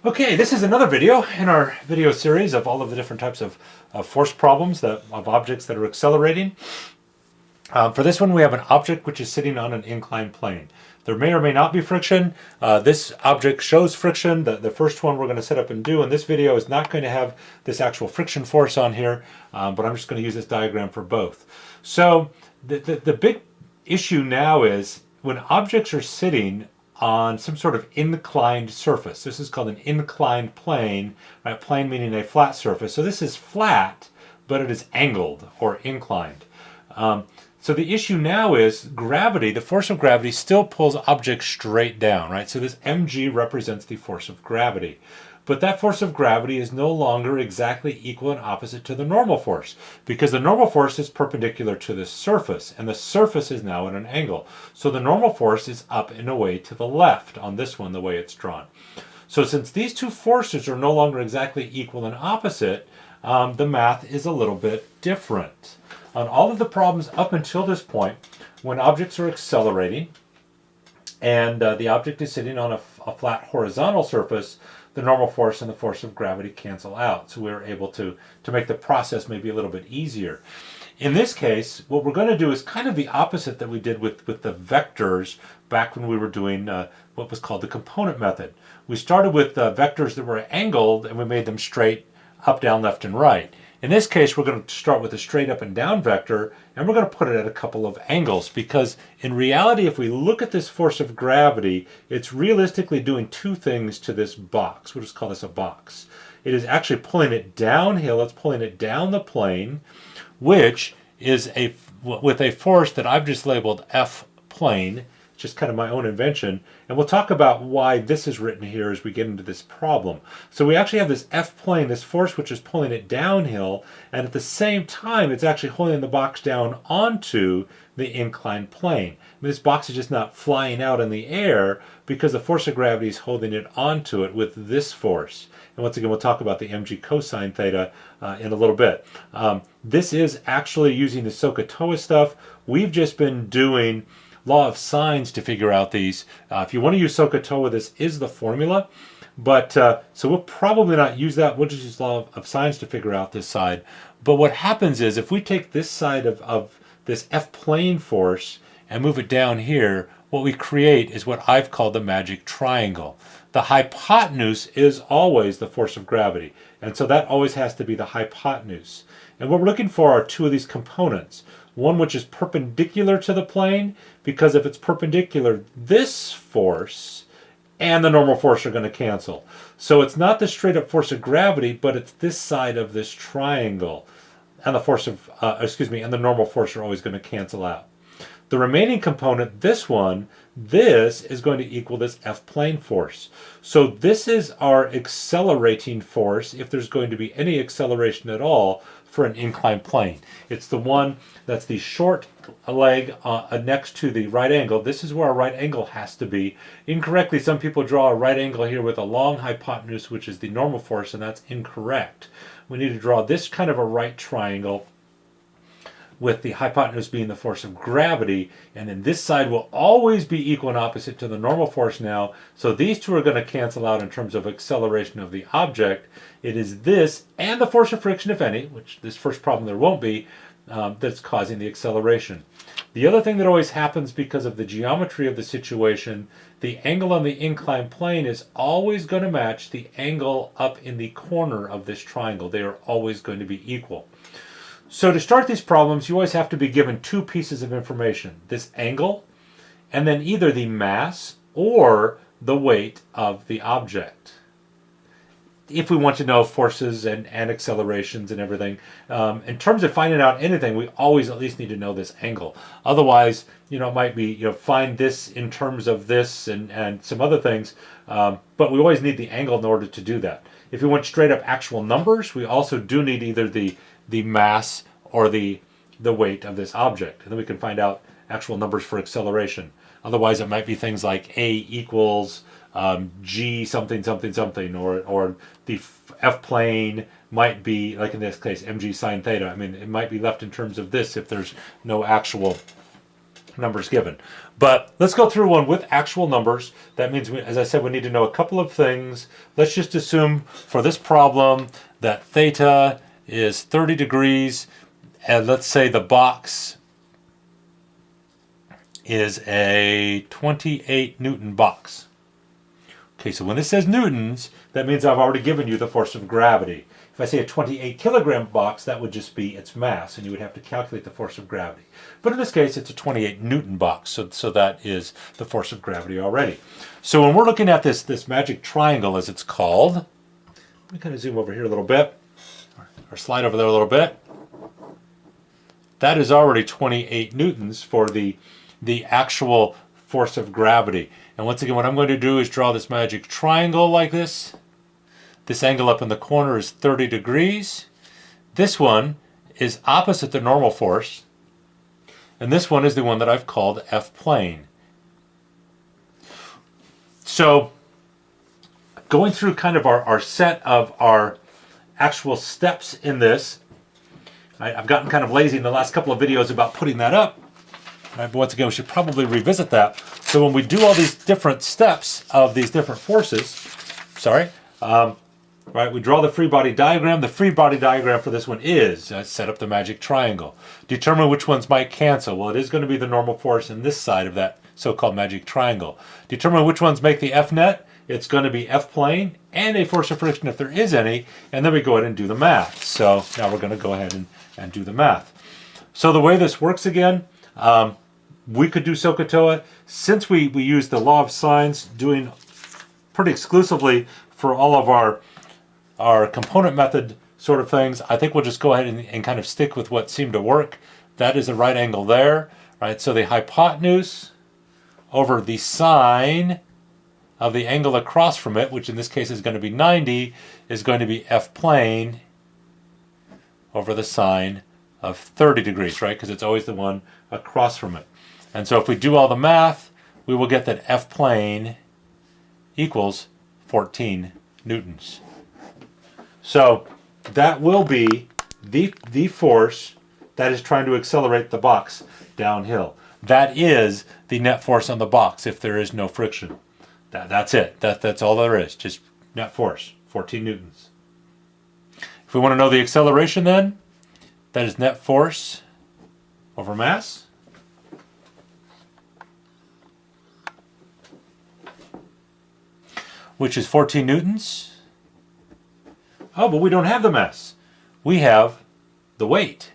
Okay, this is another video in our video series of all of the different types of force problems of objects that are accelerating. For this one, we have an object which is sitting on an inclined plane. There may or may not be friction. This object shows friction. The first one we're going to set up and do in this video is not going to have this actual friction force on here, but I'm just going to use this diagram for both. So the big issue now is when objects are sitting on some sort of inclined surface. This is called an inclined plane, right? Plane meaning a flat surface. So this is flat, but it is angled or inclined. So the issue now is gravity, the force of gravity still pulls objects straight down, right? So this mg represents the force of gravity. But that force of gravity is no longer exactly equal and opposite to the normal force, because the normal force is perpendicular to the surface, and the surface is now at an angle. So the normal force is up and away to the left on this one, the way it's drawn. So since these two forces are no longer exactly equal and opposite, the math is a little bit different. On all of the problems up until this point, when objects are accelerating and the object is sitting on a flat horizontal surface, the normal force and the force of gravity cancel out. So we're able to make the process maybe a little bit easier. In this case, what we're going to do is kind of the opposite that we did with the vectors back when we were doing what was called the component method. We started with vectors that were angled and we made them straight up, down, left, and right. In this case, we're going to start with a straight up and down vector, and we're going to put it at a couple of angles, because in reality, if we look at this force of gravity, it's realistically doing two things to this box. We'll just call this a box. It is actually pulling it downhill. It's pulling it down the plane, which is with a force that I've just labeled F plane, just kind of my own invention, and we'll talk about why this is written here as we get into this problem. So we actually have this F plane, this force which is pulling it downhill, and at the same time it's actually holding the box down onto the inclined plane. I mean, this box is just not flying out in the air because the force of gravity is holding it onto it with this force. And once again, we'll talk about the mg cosine theta in a little bit. This is actually using the SOHCAHTOA stuff. We've just been doing law of sines to figure out these. If you want to use SOHCAHTOA, this is the formula. But so we'll probably not use that. We'll just use law of sines to figure out this side. But what happens is if we take this side of this F plane force and move it down here, what we create is what I've called the magic triangle. The hypotenuse is always the force of gravity. And so that always has to be the hypotenuse. And what we're looking for are two of these components. One which is perpendicular to the plane, because if it's perpendicular, this force and the normal force are going to cancel. So it's not the straight up force of gravity, but it's this side of this triangle. And the force of, and the normal force are always going to cancel out. The remaining component, this one, this is going to equal this F plane force. So this is our accelerating force, if there's going to be any acceleration at all, for an inclined plane. It's the one that's the short leg next to the right angle. This is where a right angle has to be. Incorrectly, some people draw a right angle here with a long hypotenuse, which is the normal force, and that's incorrect. We need to draw this kind of a right triangle with the hypotenuse being the force of gravity, and then this side will always be equal and opposite to the normal force now, so these two are going to cancel out in terms of acceleration of the object. It is this and the force of friction, if any, which this first problem there won't be, that's causing the acceleration. The other thing that always happens because of the geometry of the situation, the angle on the inclined plane is always going to match the angle up in the corner of this triangle. They are always going to be equal. So to start these problems, you always have to be given two pieces of information, this angle, and then either the mass or the weight of the object. If we want to know forces and accelerations and everything, in terms of finding out anything, we always at least need to know this angle. Otherwise, it might be, find this in terms of this and some other things, but we always need the angle in order to do that. If we want straight up actual numbers, we also do need either the mass or the weight of this object. And then we can find out actual numbers for acceleration. Otherwise, it might be things like A equals G something something something, or the F plane might be, like in this case, mg sine theta. I mean, it might be left in terms of this if there's no actual numbers given. But let's go through one with actual numbers. That means, as I said, we need to know a couple of things. Let's just assume for this problem that theta is 30 degrees, and let's say the box is a 28 Newton box. Okay, so when it says newtons, that means I've already given you the force of gravity. If I say a 28 kilogram box, that would just be its mass, and you would have to calculate the force of gravity. But in this case, it's a 28 Newton box, so that is the force of gravity already. So when we're looking at this magic triangle, as it's called, let me kind of zoom over here a little bit, or slide over there a little bit. That is already 28 newtons for the actual force of gravity. And once again, what I'm going to do is draw this magic triangle like this. This angle up in the corner is 30 degrees. This one is opposite the normal force. And this one is the one that I've called F-plane. So going through kind of our set of our actual steps in this, I've gotten kind of lazy in the last couple of videos about putting that up. But once again, we should probably revisit that. So when we do all these different steps of these different forces, right, we draw the free body diagram. The free body diagram for this one is set up the magic triangle. Determine which ones might cancel. Well, it is going to be the normal force in this side of that so-called magic triangle. Determine which ones make the F net. It's going to be F plane and a force of friction if there is any. And then we go ahead and do the math. So now we're going to go ahead and do the math. So the way this works again, we could do SOHCAHTOA. Since we use the law of sines doing pretty exclusively for all of our component method sort of things, I think we'll just go ahead and kind of stick with what seemed to work. That is a right angle there, right? So the hypotenuse over the sine of the angle across from it, which in this case is going to be 90, is going to be F plane over the sine of 30 degrees, right? Because it's always the one across from it. And so if we do all the math, we will get that F plane equals 14 newtons. So that will be the force that is trying to accelerate the box downhill. That is the net force on the box if there is no friction. That's it. That's all there is. Just net force, 14 newtons. If we want to know the acceleration then, that is net force over mass. Which is 14 newtons. Oh, but we don't have the mass. We have the weight.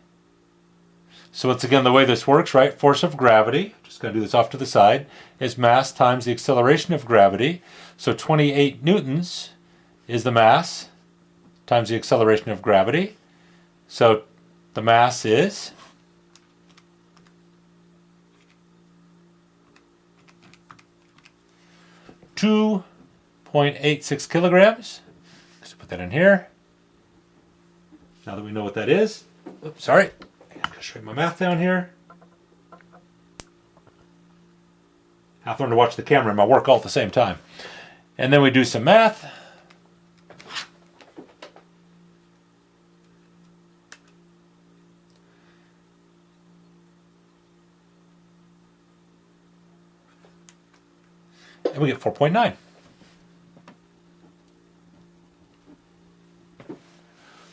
So once again, the way this works, right? Force of gravity, just going to do this off to the side, is mass times the acceleration of gravity. So 28 newtons is the mass times the acceleration of gravity. So the mass is 2.86 kilograms. So put that in here. Now that we know what that is, oops, sorry, I'm going to show you my math down here. I have to learn to watch the camera and my work all at the same time. And then we do some math. And we get 4.9.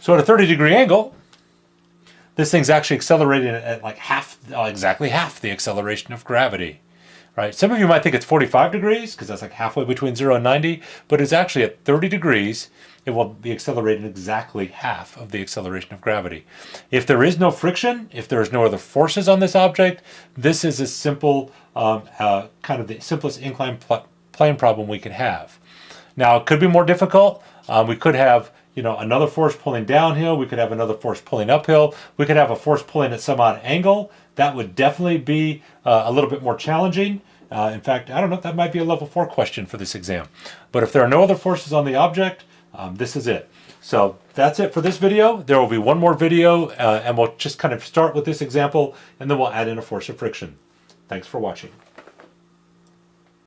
So at a 30-degree angle, this thing's actually accelerating at like exactly half the acceleration of gravity. Right? Some of you might think it's 45 degrees because that's like halfway between 0 and 90, but it's actually at 30 degrees, it will be accelerating exactly half of the acceleration of gravity. If there is no friction, if there is no other forces on this object, this is a simple, kind of the simplest inclined plane problem we could have. Now, it could be more difficult. We could have another force pulling downhill. We could have another force pulling uphill. We could have a force pulling at some odd angle. That would definitely be a little bit more challenging. In fact, I don't know, that might be a level 4 question for this exam. But if there are no other forces on the object, this is it. So that's it for this video. There will be one more video, and we'll just kind of start with this example, and then we'll add in a force of friction. Thanks for watching.